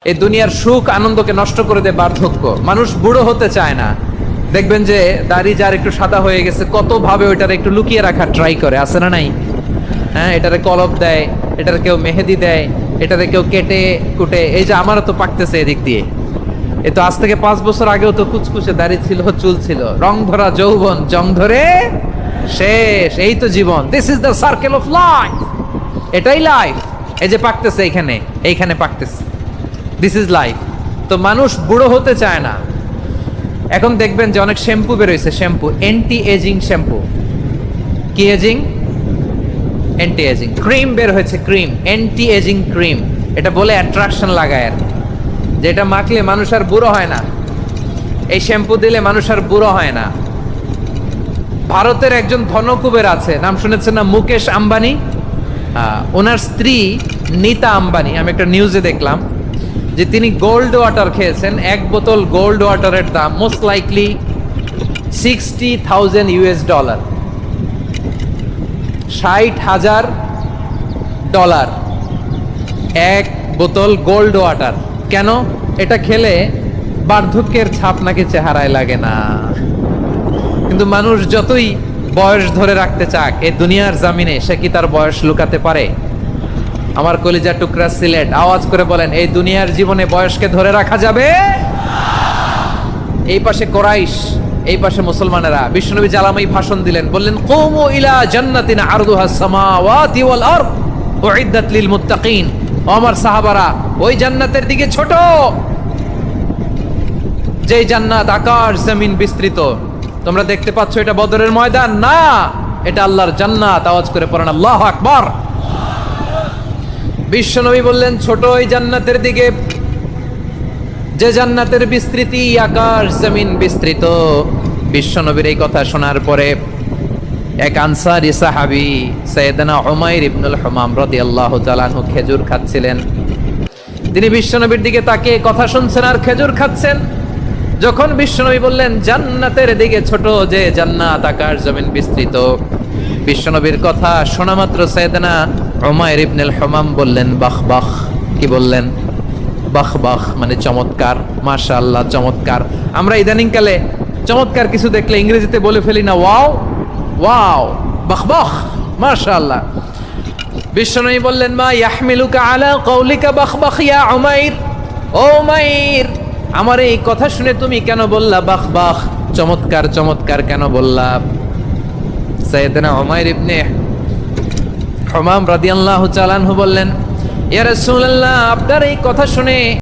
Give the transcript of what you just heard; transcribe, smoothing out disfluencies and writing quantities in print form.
এই দুনিয়ার সুখ আনন্দকে নষ্ট করে দেয় বার্ধক্য। মানুষ বুড়ো হতে চায় না। দেখবেন যে দাড়ি যার একটু সাদা হয়ে গেছে কত ভাবে ওইটার একটু লুকিয়ে রাখার ট্রাই করে, আছে না নাই? হ্যাঁ, এটারে কলপ দেয়, এটারে কেউ মেহেদি দেয়, এটারে কেউ কেটে কুটে। এই যে আমারও তো পাকতেছে এদিক দিয়ে। এ তো আজ থেকে 5 বছর আগেও তো কুচকুচে দাড়ি ছিল, চুল ছিল, রং ধরা যৌবন, জং ধরে শেষ। এই তো জীবন। This is the circle of life. এটাই লাইফ। এই যে পাকতেছে এইখানে পাকতেছে। This is life. তো মানুষ বুড়ো হতে চায় না। এখন দেখবেন যে অনেক শ্যাম্পু বেরোইছে, শ্যাম্পু অ্যান্টি এজিং শ্যাম্পু। কি এজিং? Anti ageing. ক্রিম বের হয়েছে, ক্রিম, অ্যান্টি এজিং ক্রিম। এটা বলে অ্যাট্রাকশন লাগায় আর কি, যেটা মাখলে মানুষ আর বুড়ো হয় না। এই শ্যাম্পু দিলে মানুষ আর বুড়ো হয় না। ভারতের একজন ধনকুবের আছে, নাম শুনেছেন না? মুকেশ আম্বানি। ওনার স্ত্রী নীতা আম্বানি, আমি একটা নিউজে দেখলাম যে তিনি গোল্ড ওয়াটার খেয়েছেন। 1 বোতল গোল্ড ওয়াটারের দাম মোস্ট লাইকলি $60,000 $60,000 1 বোতল গোল্ড ওয়াটার। কেন? এটা খেলে বার্ধক্যের ছাপ নাকি চেহারায় লাগে না। কিন্তু মানুষ যতই বয়স ধরে রাখতে চাক এই দুনিয়ার জামিনে, সে কি তার বয়স লুকাতে পারে? আমার কলিজা টুকরা সিলেট, আওয়াজ করে বলেন, এই দুনিয়ার জীবনে বয়সকে ধরে রাখা যাবে? এই পাশে কোরাইশ, এই পাশে মুসলমানেরা। বিশ্বনবী জালামাই ভাষণ দিলেন, বললেন, কুমু ইলা জান্নাতিন আরদুহা সামাওয়াতি ওয়াল আরদ উইদ্দাত লিল মুত্তাকিন। ও আমার সাহাবারা, ওই জান্নাতের দিকে ছোট, যেই জান্নাত আকাশ জমিন বিস্তৃত। তোমরা দেখতে পাচ্ছ এটা বদরের ময়দান না, এটা আল্লাহর জান্নাত। আওয়াজ করে পড়েন আল্লাহু আকবার। বিশ্বনবী বললেন, ছোট ওই জান্নাতের দিকে, যে জান্নাতের বিস্তৃতি আকাশ জমিন বিস্তৃত। বিশ্বনবীর এই কথা শোনার পরে এক আনসারী সাহাবী সাইয়েদনা উমাইর ইবনুল হুমাম রাদিয়াল্লাহু তাআলা আনহু খেজুর খাচ্ছিলেন। তিনি বিশ্বনবীর দিকে তাকিয়ে কথা শুনছেন আর খেজুর খাচ্ছেন। যখন বিশ্বনবী বললেন জান্নাতের দিকে ছোট, যে জান্নাত আকাশ জমিন বিস্তৃত, বিশ্বনবীর কথা শোনা মাত্র সাইয়েদনা উমাইর ইবনুল হুমাম বললেন বাহ বাহ। কি বললেন? বাহ বাহ, মানে চমৎকার, মাশাআল্লাহ, চমৎকার। আমরা ইদানিং কালে চমৎকার কিছু দেখলে ইংরেজিতে বলে ফেলি না, ওয়াও ওয়াও, বাহ বাহ, মাশাআল্লাহ। বিশ্বনবী বললেন, মা ইয়াহমিলুকা আলা কওলিকা বাহ বাহ ইয়া উমাইর। ও উমাইর, আমার এই কথা শুনে তুমি কেন বললা বাহ বাহ, চমৎকার চমৎকার কেন বললা? সাইয়েদনা উমাইর ইবনে হুমাম রাদিয়াল্লাহু তাআলা আনহু বললেন, ইয়া রাসূলুল্লাহ, আপনার এই কথা শুনে